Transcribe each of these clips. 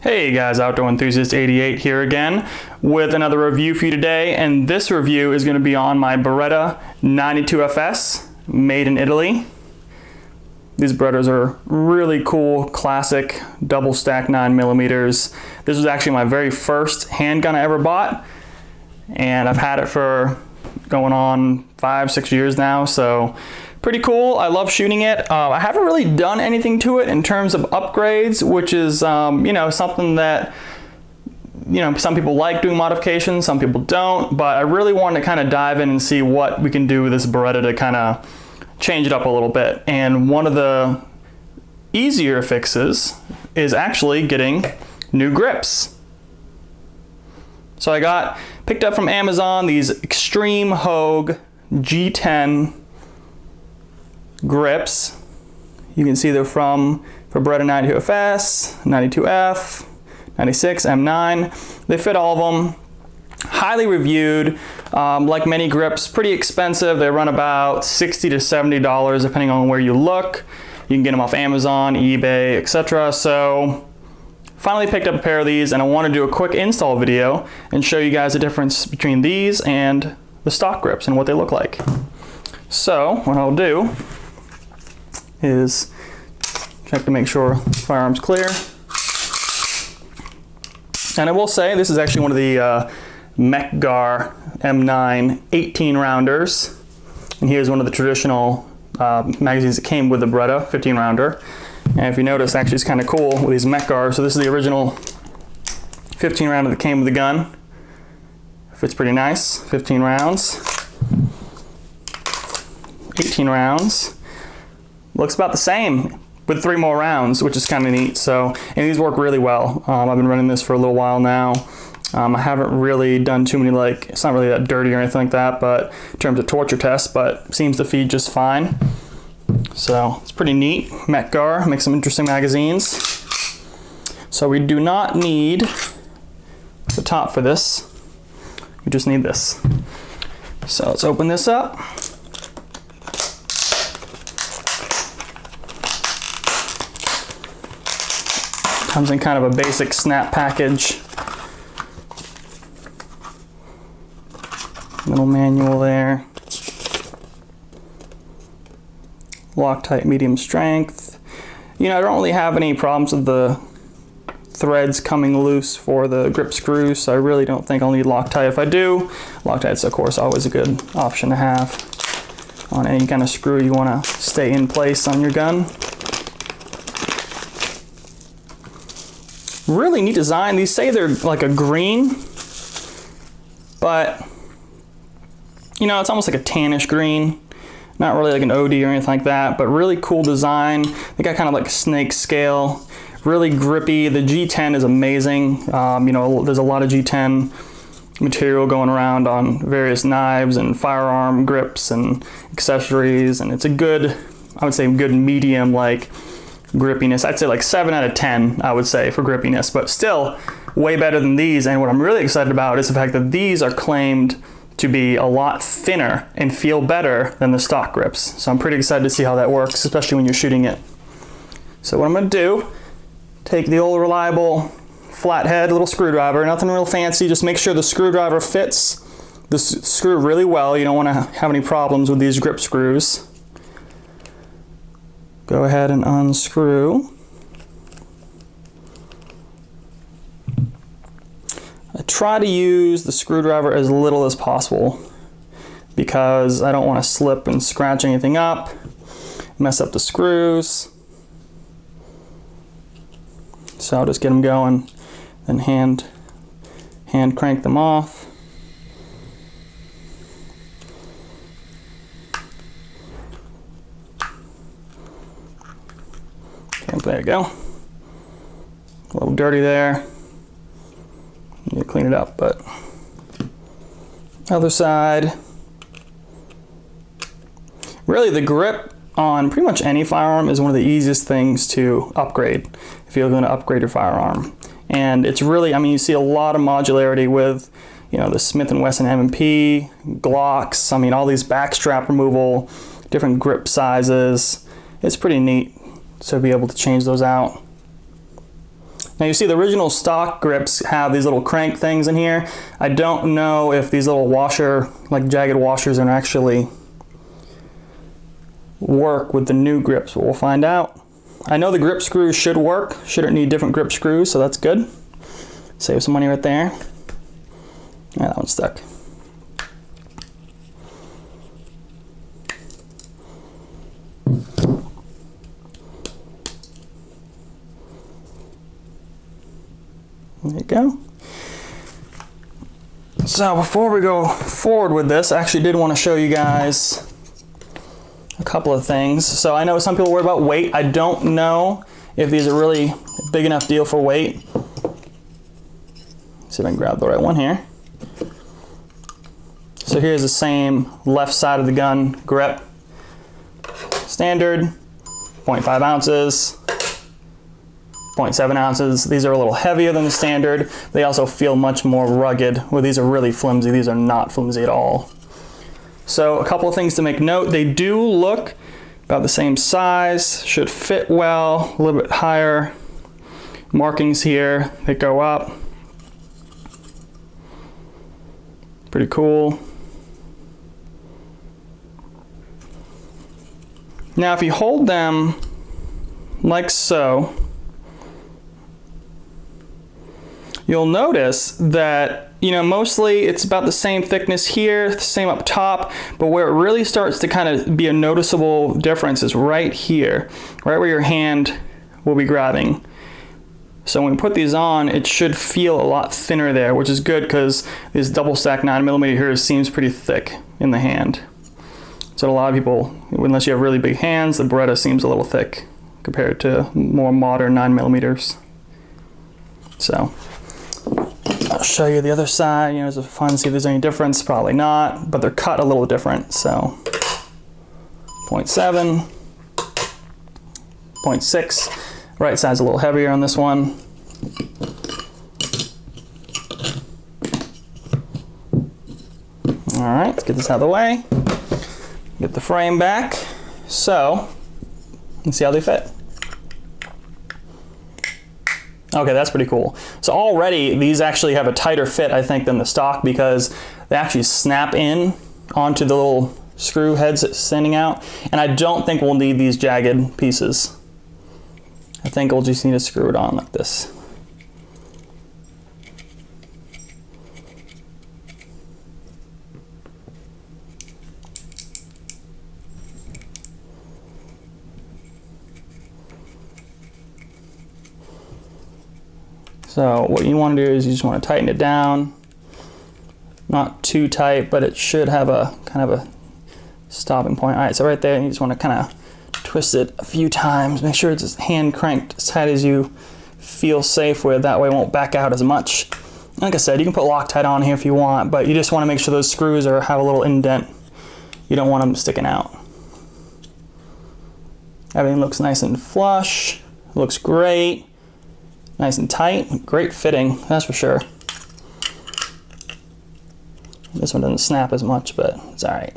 Hey guys, Outdoor Enthusiast 88 here again with another review for you today, and this review is going to be on my Beretta 92fs made in Italy. These Berettas are really cool, classic double stack 9mm. This was actually my very first handgun I ever bought, and I've had it for going on 5-6 years now, so pretty cool. I love shooting it. I haven't really done anything to it in terms of upgrades, which is something that some people like doing modifications, some people don't, but I really wanted to kind of dive in and see what we can do with this Beretta to kind of change it up a little bit. And one of the easier fixes is actually getting new grips. So I picked up from Amazon these Extreme Hogue G-10 grips. You can see they're for Beretta 92fs, 92F, 96, M9. They fit all of them. Highly reviewed. Like many grips, pretty expensive. They run about $60 to $70 depending on where you look. You can get them off Amazon, eBay, etc. So finally picked up a pair of these, and I want to do a quick install video and show you guys the difference between these and the stock grips and what they look like. So what I'll do is check to make sure the firearm's clear. And I will say this is actually one of the Mekgar M9 18 rounders. And here's one of the traditional magazines that came with the Beretta 15 rounder. And if you notice, actually it's kind of cool with these Mekgar. So this is the original 15 rounder that came with the gun. Fits pretty nice, 15 rounds. 18 rounds. Looks about the same with 3 more rounds, which is kind of neat. So, and these work really well. I've been running this for a little while now. I haven't really done too many, it's not really that dirty or anything like that, but in terms of torture tests, but seems to feed just fine. So it's pretty neat. Mekgar makes some interesting magazines. So we do not need the top for this. We just need this. So let's open this up. Comes in kind of a basic snap package. Little manual there. Loctite medium strength. I don't really have any problems with the threads coming loose for the grip screws, so I really don't think I'll need Loctite. If I do, Loctite's of course always a good option to have on any kind of screw you want to stay in place on your gun. Really neat design. These say they're like a green, but it's almost like a tannish green. Not really like an OD or anything like that, but really cool design. They got kind of like a snake scale. Really grippy. The G10 is amazing. There's a lot of G10 material going around on various knives and firearm grips and accessories, and it's a good, I would say good medium grippiness. I'd say like 7 out of 10, I would say, for grippiness, but still way better than these. And what I'm really excited about is the fact that these are claimed to be a lot thinner and feel better than the stock grips. So I'm pretty excited to see how that works, especially when you're shooting it. So what I'm going to do, take the old reliable flathead little screwdriver, nothing real fancy, just make sure the screwdriver fits the screw really well. You don't want to have any problems with these grip screws. Go ahead and unscrew. I try to use the screwdriver as little as possible because I don't want to slip and scratch anything up, mess up the screws. So I'll just get them going and hand crank them off. There you go. A little dirty there. Need to clean it up, but other side. Really, the grip on pretty much any firearm is one of the easiest things to upgrade if you're going to upgrade your firearm. And it's really, you see a lot of modularity with, the Smith & Wesson M&P, Glocks, all these backstrap removal, different grip sizes. It's pretty neat to be able to change those out. Now you see the original stock grips have these little crank things in here. I don't know if these little washer, like jagged washers, are actually work with the new grips, but we'll find out. I know the grip screws should work, shouldn't need different grip screws, so that's good. Save some money right there. Yeah, that one's stuck. There you go. So before we go forward with this, I actually did want to show you guys a couple of things. So I know some people worry about weight. I don't know if these are really a big enough deal for weight. Let's see if I can grab the right one here. So here's the same left side of the gun grip. Standard, 0.5 ounces. 0.7 ounces. These are a little heavier than the standard. They also feel much more rugged. Well, these are really flimsy. These are not flimsy at all. So a couple of things to make note. They do look about the same size, should fit well, a little bit higher markings here that go up. Pretty cool. Now if you hold them like so, you'll notice that, you know, mostly it's about the same thickness here, same up top, but where it really starts to kind of be a noticeable difference is right here, right where your hand will be grabbing. So when we put these on, it should feel a lot thinner there, which is good because this double stack 9mm here seems pretty thick in the hand. So a lot of people, unless you have really big hands, the Beretta seems a little thick compared to more modern 9mm. So I'll show you the other side. You know, it's fun to see if there's any difference. Probably not, but they're cut a little different. So 0.7, 0.6. Right side's a little heavier on this one. All right, let's get this out of the way. Get the frame back. So let's see how they fit. Okay, that's pretty cool. So already these actually have a tighter fit, I think, than the stock because they actually snap in onto the little screw heads standing out. And I don't think we'll need these jagged pieces. I think we'll just need to screw it on like this. So what you want to do is you just want to tighten it down. Not too tight, but it should have a kind of a stopping point. All right, so right there, you just want to kind of twist it a few times. Make sure it's hand cranked as tight as you feel safe with. That way it won't back out as much. Like I said, you can put Loctite on here if you want, but you just want to make sure those screws have a little indent. You don't want them sticking out. Everything looks nice and flush. Looks great. Nice and tight. Great fitting, that's for sure. This one doesn't snap as much, but it's all right.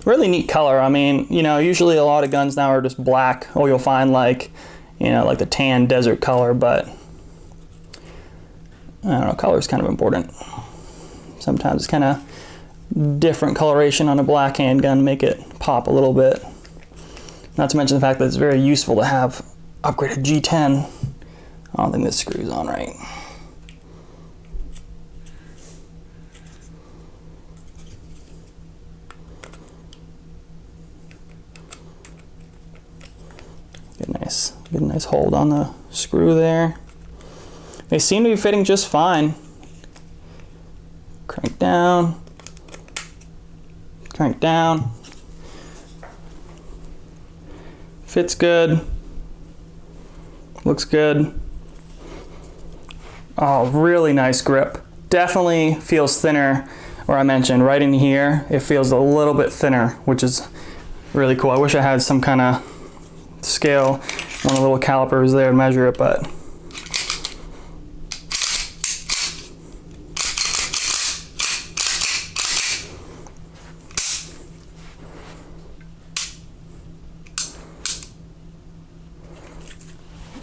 Really neat color. I mean, you know, usually a lot of guns now are just black, or you'll find like, you know, like the tan desert color, but I don't know, color is kind of important. Sometimes it's kind of different coloration on a black handgun, make it pop a little bit. Not to mention the fact that it's very useful to have upgraded G-10. I don't think this screws on right. Get a nice hold on the screw there. They seem to be fitting just fine. Crank down. Crank down. Fits good. Looks good. Oh, really nice grip. Definitely feels thinner, or I mentioned right in here, it feels a little bit thinner, which is really cool. I wish I had some kind of scale, one of the little calipers there to measure it, but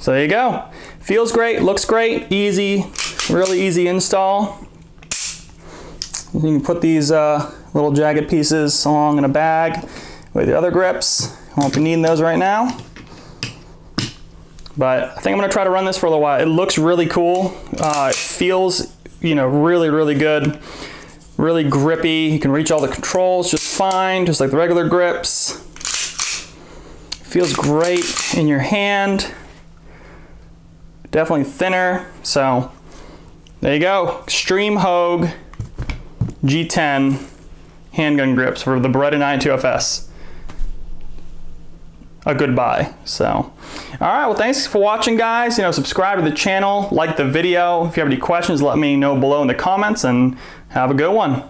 So there you go. Feels great, looks great, easy, really easy install. You can put these little jagged pieces along in a bag with the other grips. I won't be needing those right now. But I think I'm gonna try to run this for a little while. It looks really cool. It feels, you know, really, really good. Really grippy. You can reach all the controls just fine, just like the regular grips. Feels great in your hand. Definitely thinner. So there you go. Extreme Hogue G10 handgun grips for the Beretta 92fs. A good buy. So, all right, well, thanks for watching, guys. You know, subscribe to the channel, like the video. If you have any questions, let me know below in the comments, and have a good one.